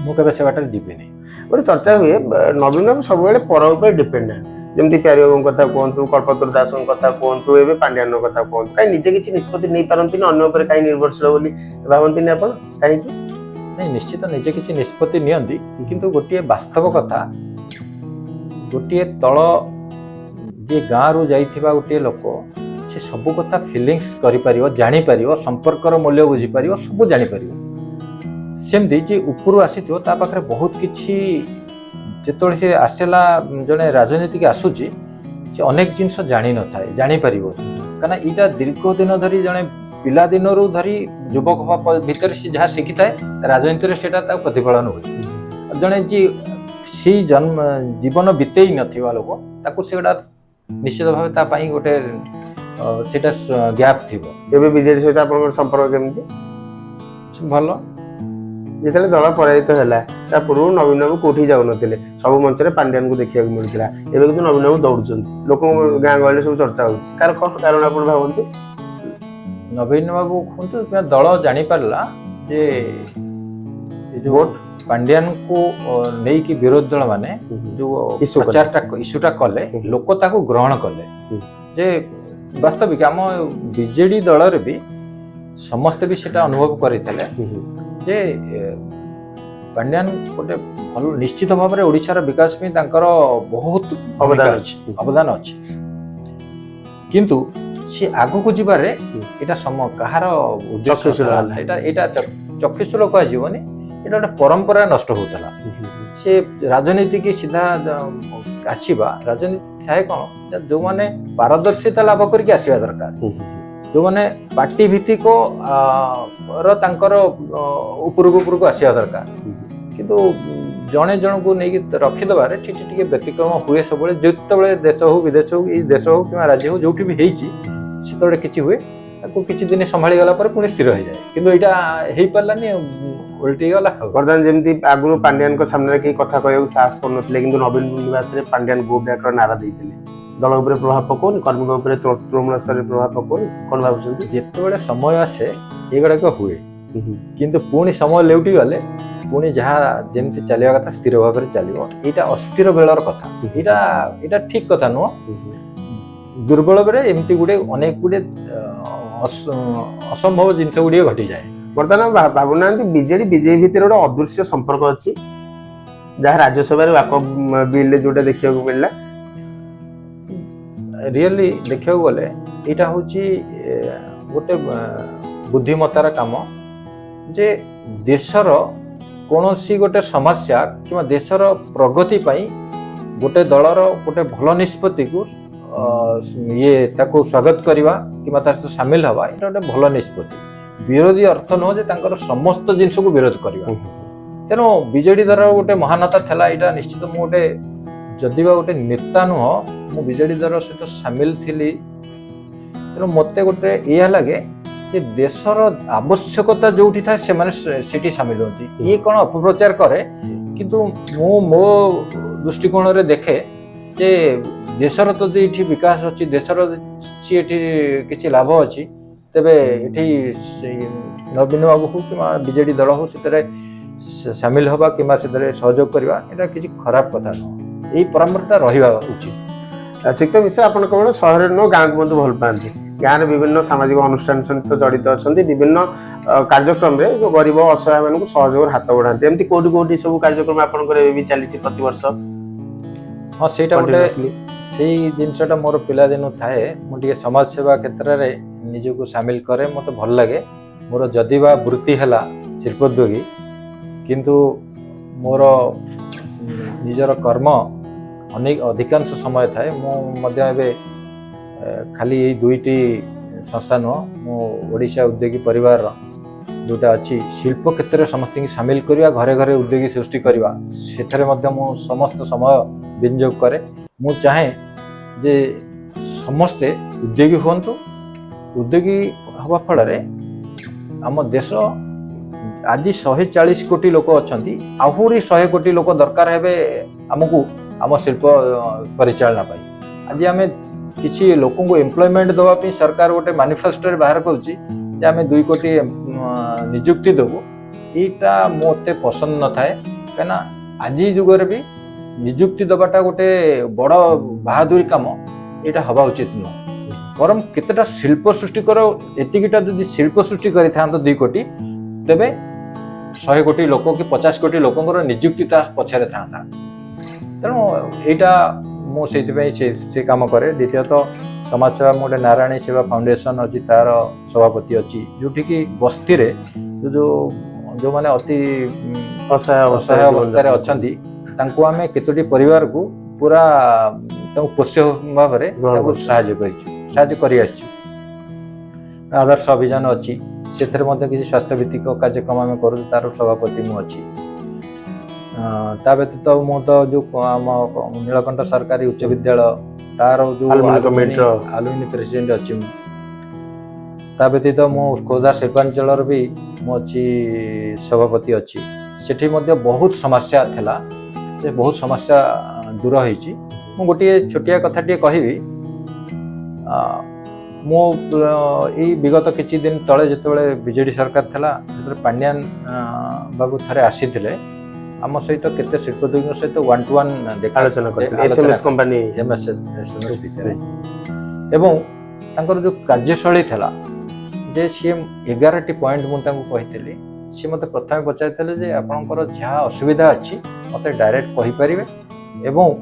मु केबे से बाटरे जिबिनी गोटे चर्चा हुए नवीन बाबू सब बेले पर ऊपर डिपेंडेंट जमती प्यारिबाबू कथा कहतु कल्पतरु दास कथा कहतु एवं पांड्यान कथा कहतु कहीं निजे किसी निष्पत्ति नहीं पारती अन्य उपर कहीं निर्भरशील बोली भावती आप कहीं नहीं निश्चित निजे किसी निष्पत्ति नियंती किंतु गोटे वास्तव कथा गोटे तल जे गाँव रु जाइथिबा गोटे लोक से सब कथा फिलिंग्स करि परिबो जानि परिबो संपर्कर मूल्य बुझी परिबो सब जानि परिबो सेमती जे ऊपर आसीथिबो ता पाखरे बहुत किछि जेतोळे से आसेला जने राजनीतिक आसुची से अनेक जिनस जानि न थाए जानि परिबो काना इटा दीर्घ दिन धरी जने पिला दिन रु धरी युवक भीतर से जहाँ शिखी थाए राजनीति रे सेटा ता प्रतिफलन होय जने जी सी जन्म जीवन बितेई नथिबा लोक ताकू सेटा निश्चित भाव ता पई गोटे सेटा गैप थिबो एबे बीजेडी सहित आपन संपर्क केमती भलो जिते दल पराजित है पूर्व नवीन बाबू कौटी जाऊन सब मंच में पांड्यान को देखा मिलता एवं कितु नवीन बाबू दौड़ लोक गाँ गहली सब चर्चा हो कारण आप भावती नवीन बाबू कहतु दल जापारा जे जो पांड्यान को नहीं कि विरोधी दल माने जो प्रचारटा इश्यूटा कले लोक ताकू ग्रहण कले जे वास्तविक आम बीजेडी दल रे भी समस्ते भी सेटा अनुभव करते जे पांड्यान गोटे भल निश्चित भाव में ओडिशार विकास में तांकर बहुत अवदान अच्छी किंतु सी आगु को जिबारे एटा कहार चक्षुशूल कहजनी एटा गोटे परंपरा नष्ट होता से राजनीति की सीधा आसवा राजनीति थाए कौन जो मैंने पारदर्शिता लाभ करके आसवा दरकार जो मैंने पार्टी भित्तिक उपरक उपरक आसवा दरकार किंतु जड़े जन को लेकिन रखिदबार टी व्यतिक्रम हुए सब जो देश हो विदेश हो देश हो कि राज्य हो जो भी होते किसी हुए किसी दिन संभाली गला पुणी स्थिर हो जाए किंतु यहाँ हो पारानी उल्टी गला। बर्तमान जमी आगुरी पांड्यान सामने कहीं कथा कहूँ साहस कर कि नवीन निवास में पांड्यान गो बैक नारा देते दल उपर प्रभाव पकाउनि कर्मी उपर तृणमूल स्तर प्रभाव पकाउनि कौन भाव जिते समय आसे ये हुए किंतु पुणी समय लेउटी गले पुणी जहाँ जमी चलवा कथा स्थिर भाव में चलो यहाँ अस्थिर बेलर कथा यहाँ ठीक कथा नुह दुर्बल बेले एमती गुड़े अनेक गुड़े असंभव जिनस गुड़िए घटी जाए। बर्तमान भावुना बीजेडी बीजेपी भितर गोटे अदृश्य संपर्क अच्छी जहाँ राज्यसभा वाक बिल जोटा देखा मिलला रियली देखा गले यहाँ हूँ गोटे बुद्धिमतार काम जे देशर कौन सी गोटे समस्या कि देशर प्रगति पाई गोटे दलर गोटे भल निष्पत्ति को ये ताको स्वागत करवा कि सामिल हवा ये गोटे भल निष्पत्ति विरोधी अर्थ नुह जे समस्त जिनस को विरोध करवा तेणु बीजेडी दल गोटे महानता था यहाँ निश्चित मु गोटे जदि गोटे नेता नुह मु बीजेडी दल सहित सामिल थी तेणु मत गोटे यह लगे कि देशर आवश्यकता जो था से सामिल होती ये कौन अपप्रचार करे किंतु मु मो दृष्टिकोण रे देखे जे देशर तो ये विकास अच्छी देशर किसी लाभ अच्छी तेबे ये नवीन बाबू हो कि बीजेडी दल हो से सामिल हवा कि सहयोग करवा यहाँ किसी खराब कथा नुह यही परंपराटा रहा उचित। शिक्षक विषय आप केवल सहर नुह गाँव को मत भल पाती गाँव विभिन्न सामाजिक अनुष्ठान सहित जड़ित अच्छा विभिन्न कार्यक्रम रे जो गरीब असहाय मान सहयोग हाथ बढ़ाते एमती कौटी कौटी सब कार्यक्रम आपंकर भी चली प्रतिवर्ष। हाँ से जिनसा मोर पिला दिन थाए मुझे समाज सेवा क्षेत्र में निजक सामिल करे मत भल लगे मोर जदिवा वृत्ति है शिल्पोद्योगी किंतु मोर निजर कर्म अनेक अधिकांश समय थाए मुझे खाली यही दुईटी संस्था नुह मो ओडिशा उद्योगी परिवार जोटा अच्छी शिल्प क्षेत्र में समस्त सामिल करवा घरे घरे उद्योगी सृष्टि करवा से समस्त समय विनियोग करे मु चाहे जे समस्ते उद्योगी हूँ उद्योगी हवा फल आम देश आज 140 कोटी लोक अच्छा आहरी 100 कोटी लोक दरकार है आमको आम शिल्प परिचालना पाई आज आम किसी लोक एम्प्लॉयमेंट दवाई सरकार गोटे मैनिफेस्टो बाहर करें 2 कोटी निजुक्ति देवु यहाँ मत पसंद न थाए कहीं आज जुगर भी निजुक्ति दबाटा गोटे बड़ बहादुरी काम यहाँ हवा उचित नुह बरम केतेटा शिल्प सृष्टि कर एतिकिटा जदि शिल्प सृष्टि करि थांतो 2 कोटी तेबे 100 कोटी लोक कि 50 कोटी लोकंकर निजुक्ति ता पछरे थांता तेणु यहाँ मुझे से काम करे। द्वितीयतः समाज सेवा गोटे नारायणी सेवा फाउंडेशन अच्छी तार सभापति अच्छी जोटि कि बस्ती रे जो माने अति असहाय अवस्था अच्छा आम केतोटी परिवार को पूरा पोष्य भाव में साहाय्य कर आदर्श अभियान अच्छी से किसी स्वास्थ्य भित्तिक कार्यक्रम आम करूँ तार सभापति मुझे ता व्यतीत मु तो जो आम नीलकंठ सरकारी उच्च विद्यालय तार जो आलुमिनी प्रेसिडेंट अच्छी ता व्यतीत मु खोर्धा शिल्पांचल भी मुझे सभापति अच्छी सेठी बहुत समस्या थिला बहुत समस्या दूर होती मु गोटे छोटिया कथाटे कहबी मो यही विगत किछि दिन तले जिते बीजेडी सरकार थिला पांड्यान बाबू थरे आसी आम सहित केते शिल्पोद्योगी सहित 1-to-1 आलोचना करते एसएमएस कंपनी एसएमएस भितर एवं तांकर जो कार्यशैली थिला जे सी 11टी पॉइंट मुझे कही सी मत प्रथम पचारि जे आपणकर जहाँ असुविधा अच्छी मत डायरेक्ट कहींपारे एवं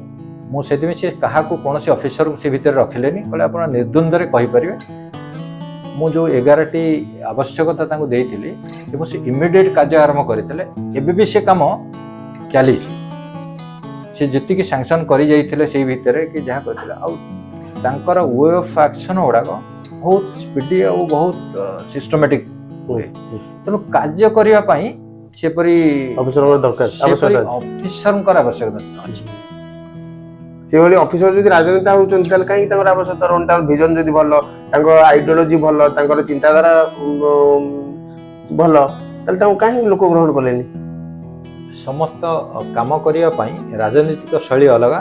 मुझे सी क्या कौन ऑफिसर को सी भितर रखिले कहले आप निर्द्वंद्व कहींपारे मु जो 11टी आवश्यकता देती से इमिडिएट कार्य आरंभ करते भी से काम चली सी जी सांसन कर भितर कि जहाँ कहते वे ऑफ एक्शन गुड़ाक बहुत स्पीडी और बहुत सिस्टमेटिक हुए तेणु कार्य करने ସେପରି ଅଫିସରଙ୍କ ଦରକାର ସେପରି ଆବଶ୍ୟକତା ଅଛି। ଅଫିସରଙ୍କର ଆବଶ୍ୟକତା ଅଛି। ସେଭଳି ଅଫିସର ଯଦି ରାଜନେତା ହଉଛନ୍ତି ତାହେଲେ କାହିଁକି ତାଙ୍କର ଆବଶ୍ୟକତା ରହୁନି? ତାଙ୍କର ଭିଜନ ଯଦି ଭଲ, ତାଙ୍କ ଆଇଡିଓଲୋଜି ଭଲ, ତାଙ୍କର ଚିନ୍ତାଧାରା ଭଲ, ତାହେଲେ ତାଙ୍କୁ କାହିଁକି ଲୋକ ଗ୍ରହଣ କଲେନି? ସମସ୍ତ କାମ କରିବା ପାଇଁ ରାଜନୈତିକ ଶୈଳୀ ଅଲଗା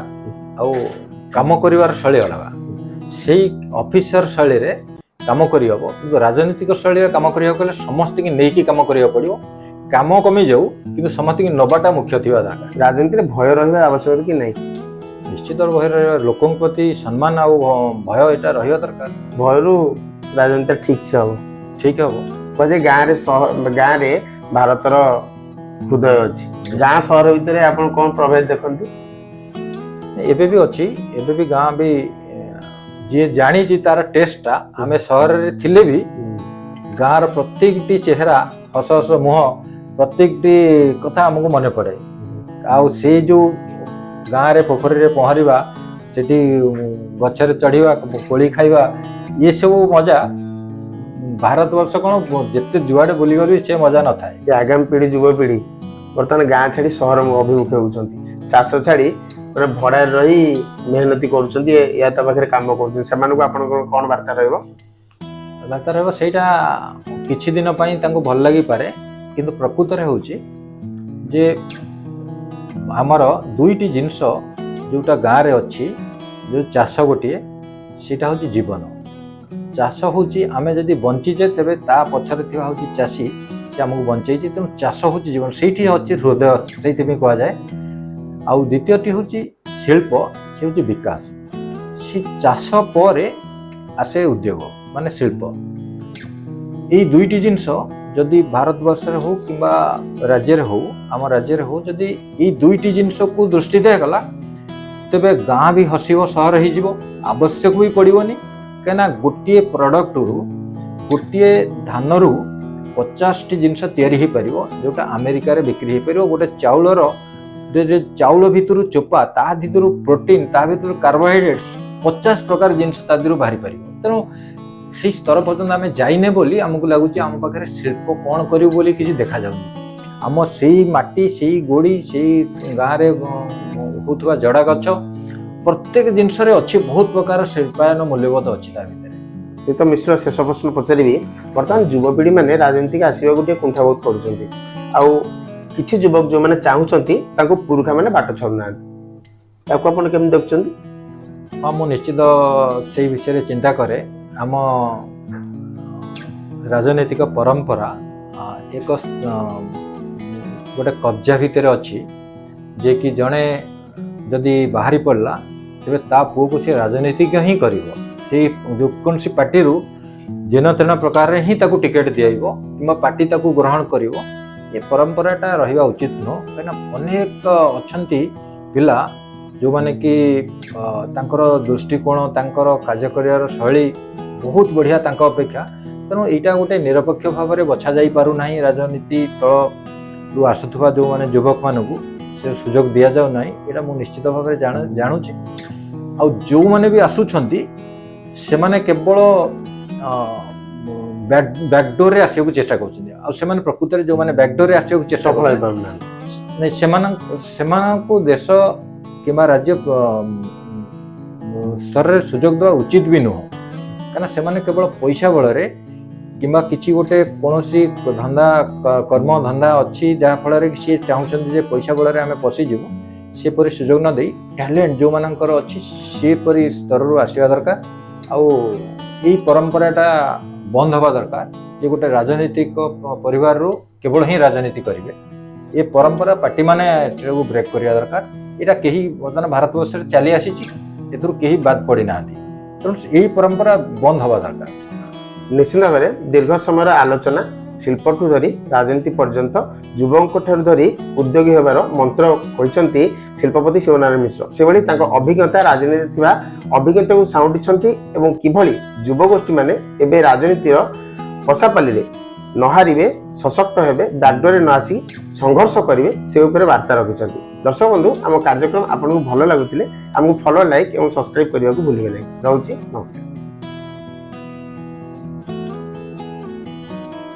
ଆଉ କାମ କରିବାର ଶୈଳୀ ଅଲଗା। ସେଇ ଅଫିସର ଶୈଳୀରେ କାମ କରିହେବ, କିନ୍ତୁ ରାଜନୈତିକ ଶୈଳୀରେ କାମ କରିବାକୁ ହେଲେ ସମସ୍ତଙ୍କୁ ନେଇକି କାମ କରିବାକୁ ପଡ଼ିବ। କାମ କମିଯାଉ କିନ୍ତୁ ସମସ୍ତଙ୍କୁ ନେବାଟା ମୁଖ୍ୟ ଥିବା ଦରକାର। ରାଜନୀତିରେ ଭୟ ରହିବା ଆବଶ୍ୟକ କି ନାହିଁ? ନିଶ୍ଚିତ ଭୟ ରହିବା, ଲୋକଙ୍କ ପ୍ରତି ସମ୍ମାନ ଆଉ ଭୟ ଏଇଟା ରହିବା ଦରକାର। ଭୟରୁ ରାଜନୀତି ଠିକ୍ ସେ ହବ। ଠିକ ହବ। ଯେ ଗାଁରେ ଭାରତର ହୃଦୟ ଅଛି। ଗାଁ ସହର ଭିତରେ ଆପଣ କଣ ପ୍ରଭେଦ ଦେଖନ୍ତି? ଏବେ ବି ଅଛି, ଏବେ ବି ଗାଁ ବି ଯିଏ ଜାଣିଛି ତାର ଟେଷ୍ଟଟା, ଆମେ ସହରରେ ଥିଲେ ବି ଗାଁର ପ୍ରତ୍ୟେକଟି ଚେହେରା, ହସ ହସ ମୁହଁ, ପ୍ରତ୍ୟେକଟି କଥା ଆମକୁ ମନେ ପଡ଼େ। ଆଉ ସେଇ ଯେଉଁ ଗାଁରେ ପୋଖରୀରେ ପହଁରିବା, ସେଠି ଗଛରେ ଚଢ଼ିବା, କୋଳି ଖାଇବା, ଏସବୁ ମଜା ଭାରତବର୍ଷ କ'ଣ ଯେତେ ଯୁଆଡ଼େ ବୁଲିଗଲେ ବି ସେ ମଜା ନଥାଏ। ଯେ ଆଗାମୀ ପିଢ଼ି, ଯୁବପିଢ଼ି ବର୍ତ୍ତମାନ ଗାଁ ଛାଡ଼ି ସହର ଅଭିମୁଖୀ ହେଉଛନ୍ତି। ଚାଷ ଛାଡ଼ି ମାନେ ଭଡ଼ାରେ ରହି ମେହନତି କରୁଛନ୍ତି, ୟା ତା ପାଖରେ କାମ କରୁଛନ୍ତି। ସେମାନଙ୍କୁ ଆପଣଙ୍କର କ'ଣ ବାର୍ତ୍ତା ରହିବ? ବାର୍ତ୍ତା ରହିବ, ସେଇଟା କିଛି ଦିନ ପାଇଁ ତାଙ୍କୁ ଭଲ ଲାଗିପାରେ, କିନ୍ତୁ ପ୍ରକୃତରେ ହେଉଛି ଯେ ଆମର ଦୁଇଟି ଜିନିଷ ଯେଉଁଟା ଗାଁରେ ଅଛି, ଯେଉଁ ଚାଷ ଗୋଟିଏ, ସେଇଟା ହେଉଛି ଜୀବନ। ଚାଷ ହେଉଛି, ଆମେ ଯଦି ବଞ୍ଚିଛେ ତେବେ ତା ପଛରେ ଥିବା ହେଉଛି ଚାଷୀ, ସେ ଆମକୁ ବଞ୍ଚେଇଛି। ତେଣୁ ଚାଷ ହେଉଛି ଜୀବନ, ସେଇଠି ଅଛି ହୃଦୟ, ସେଇଥିପାଇଁ କୁହାଯାଏ। ଆଉ ଦ୍ୱିତୀୟଟି ହେଉଛି ଶିଳ୍ପ, ସେ ହେଉଛି ବିକାଶ। ସେ ଚାଷ ପରେ ଆସେ ଉଦ୍ୟୋଗ ମାନେ ଶିଳ୍ପ। ଏଇ ଦୁଇଟି ଜିନିଷ ଯଦି ଭାରତବର୍ଷରେ ହେଉ କିମ୍ବା ରାଜ୍ୟରେ ହେଉ, ଆମ ରାଜ୍ୟରେ ହେଉ, ଯଦି ଏଇ ଦୁଇଟି ଜିନିଷକୁ ଦୃଷ୍ଟି ଦିଆଗଲା ତେବେ ଗାଁ ବି ହସିବ, ସହର ହେଇଯିବ, ଆବଶ୍ୟକ ବି ପଡ଼ିବନି। କାହିଁକିନା ଗୋଟିଏ ପ୍ରଡ଼କ୍ଟରୁ, ଗୋଟିଏ ଧାନରୁ 50ଟି ଜିନିଷ ତିଆରି ହେଇପାରିବ, ଯେଉଁଟା ଆମେରିକାରେ ବିକ୍ରି ହେଇପାରିବ। ଗୋଟେ ଚାଉଳ ଭିତରୁ ଚୋପା, ତା ଭିତରୁ ପ୍ରୋଟିନ୍, ତା ଭିତରୁ କାର୍ବୋହାଇଡ୍ରେଟ୍ସ, 50 ପ୍ରକାର ଜିନିଷ ତା ଦେହରୁ ବାହାରି ପାରିବ। ତେଣୁ ସେଇ ସ୍ତର ପର୍ଯ୍ୟନ୍ତ ଆମେ ଯାଇନେ ବୋଲି ଆମକୁ ଲାଗୁଛି ଆମ ପାଖରେ ଶିଳ୍ପ କ'ଣ କରିବୁ ବୋଲି କିଛି ଦେଖାଯାଉନି। ଆମ ସେଇ ମାଟି, ସେଇ ଗୋଡ଼ି, ସେଇ ଗାଁରେ ହେଉଥିବା ଜଡ଼ା ଗଛ, ପ୍ରତ୍ୟେକ ଜିନିଷରେ ଅଛି ବହୁତ ପ୍ରକାର ଶିଳ୍ପାୟନ ମୂଲ୍ୟବୋଧ ଅଛି ତା ଭିତରେ। ତ ମିଶ୍ର, ଶେଷ ପ୍ରଶ୍ନ ପଚାରିବି। ବର୍ତ୍ତମାନ ଯୁବପିଢ଼ି ମାନେ ରାଜନୀତିକୁ ଆସିବାକୁ ଟିକେ କୁଣ୍ଠାବୋଧ କରୁଛନ୍ତି, ଆଉ କିଛି ଯୁବକ ଯେଉଁମାନେ ଚାହୁଁଛନ୍ତି ତାଙ୍କୁ ପୁରୁଖା ମାନେ ବାଟ ଛାଡ଼ୁନାହାନ୍ତି, ତାକୁ ଆପଣ କେମିତି ଦେଖୁଛନ୍ତି? ହଁ, ମୁଁ ନିଶ୍ଚିତ ସେଇ ବିଷୟରେ ଚିନ୍ତା କରେ। ଆମ ରାଜନୈତିକ ପରମ୍ପରା ଏକ ଗୋଟେ କବ୍ଜା ଭିତରେ ଅଛି, ଯେ କି ଜଣେ ଯଦି ବାହାରି ପଡ଼ିଲା ତେବେ ତା ପୁଅକୁ ସେ ରାଜନୀତିଜ୍ଞ ହିଁ କରିବ। ସେଇ ଯେକୌଣସି ପାର୍ଟିରୁ ଯେନ ତେନ ପ୍ରକାରରେ ହିଁ ତାକୁ ଟିକେଟ୍ ଦିଆଇବ କିମ୍ବା ପାର୍ଟି ତାକୁ ଗ୍ରହଣ କରିବ। ଏ ପରମ୍ପରାଟା ରହିବା ଉଚିତ ନୁହଁ। କାହିଁକିନା ଅନେକ ଅଛନ୍ତି ପିଲା ଯେଉଁମାନେ କି ତାଙ୍କର ଦୃଷ୍ଟିକୋଣ, ତାଙ୍କର କାର୍ଯ୍ୟ କରିବାର ଶୈଳୀ ବହୁତ ବଢ଼ିଆ ତାଙ୍କ ଅପେକ୍ଷା। ତେଣୁ ଏଇଟା ଗୋଟେ ନିରପେକ୍ଷ ଭାବରେ ବଛାଯାଇପାରୁନାହିଁ। ରାଜନୀତି ତଳରୁ ଆସୁଥିବା ଯେଉଁମାନେ ଯୁବକମାନଙ୍କୁ ସେ ସୁଯୋଗ ଦିଆଯାଉ ନାହିଁ, ଏଇଟା ମୁଁ ନିଶ୍ଚିତ ଭାବରେ ଜାଣୁଛି। ଆଉ ଯେଉଁମାନେ ବି ଆସୁଛନ୍ତି ସେମାନେ କେବଳ ବ୍ୟାକ୍ଡୋରରେ ଆସିବାକୁ ଚେଷ୍ଟା କରୁଛନ୍ତି। ଆଉ ସେମାନେ ପ୍ରକୃତରେ ଯେଉଁମାନେ ବ୍ୟାକ୍ଡୋରରେ ଆସିବାକୁ ଚେଷ୍ଟା କରୁଛନ୍ତି, ସେମାନଙ୍କୁ ଦେଶ କିମ୍ବା ରାଜ୍ୟ ସ୍ତରରେ ସୁଯୋଗ ଦେବା ଉଚିତ ବି ନୁହଁ। କାହିଁକିନା ସେମାନେ କେବଳ ପଇସା ବଳରେ କିମ୍ବା କିଛି ଗୋଟେ କୌଣସି କର୍ମ ଧନ୍ଦା ଅଛି ଯାହାଫଳରେ କି ସିଏ ଚାହୁଁଛନ୍ତି ଯେ ପଇସା ବଳରେ ଆମେ ପଶିଯିବୁ, ସେପରି ସୁଯୋଗ ନ ଦେଇ ଟ୍ୟାଲେଣ୍ଟ ଯେଉଁମାନଙ୍କର ଅଛି ସେପରି ସ୍ତରରୁ ଆସିବା ଦରକାର। ଆଉ ଏଇ ପରମ୍ପରାଟା ବନ୍ଦ ହେବା ଦରକାର ଯେ ଗୋଟେ ରାଜନୈତିକ ପରିବାରରୁ କେବଳ ହିଁ ରାଜନୀତି କରିବେ। ଏ ପରମ୍ପରା ପାର୍ଟିମାନେ ଏଟାକୁ ବ୍ରେକ୍ କରିବା ଦରକାର। ଏଇଟା କେହି ବର୍ତ୍ତମାନ ଭାରତବର୍ଷରେ ଚାଲି ଆସିଛି, ଏଥିରୁ କେହି ବାଦ ପଡ଼ିନାହାନ୍ତି। ତେଣୁ ଏହି ପରମ୍ପରା ବନ୍ଦ ହେବା ଦରକାର। ନିଶ୍ଚିତ ଭାବରେ ଦୀର୍ଘ ସମୟର ଆଲୋଚନା, ଶିଳ୍ପଠୁ ଧରି ରାଜନୀତି ପର୍ଯ୍ୟନ୍ତ ଯୁବକଙ୍କଠାରୁ ଧରି ଉଦ୍ୟୋଗୀ ହେବାର ମନ୍ତ୍ର କହିଛନ୍ତି ଶିଳ୍ପପତି ଶିବନାରାୟଣ ମିଶ୍ର। ସେଭଳି ତାଙ୍କ ଅଭିଜ୍ଞତା, ରାଜନୀତିରେ ଥିବା ଅଭିଜ୍ଞତାକୁ ସାଉଁଟିଛନ୍ତି ଏବଂ କିଭଳି ଯୁବଗୋଷ୍ଠୀମାନେ ଏବେ ରାଜନୀତିର ପଶାପାଲିରେ ନ ହାରିବେ, ସଶକ୍ତ ହେବେ, ବ୍ୟାକ୍ଡୋରରେ ନ ଆସି ସଂଘର୍ଷ କରିବେ, ସେ ଉପରେ ବାର୍ତ୍ତା ରଖିଛନ୍ତି। ଦର୍ଶକ ବନ୍ଧୁ, ଆମ କାର୍ଯ୍ୟକ୍ରମ ଆପଣଙ୍କୁ ଭଲ ଲାଗୁଥିଲେ ଆମକୁ ଫଲୋ, ଲାଇକ୍ ଏବଂ ସବସ୍କ୍ରାଇବ୍ କରିବାକୁ ଭୁଲିବେ ନାହିଁ। ରହୁଛି, ନମସ୍କାର।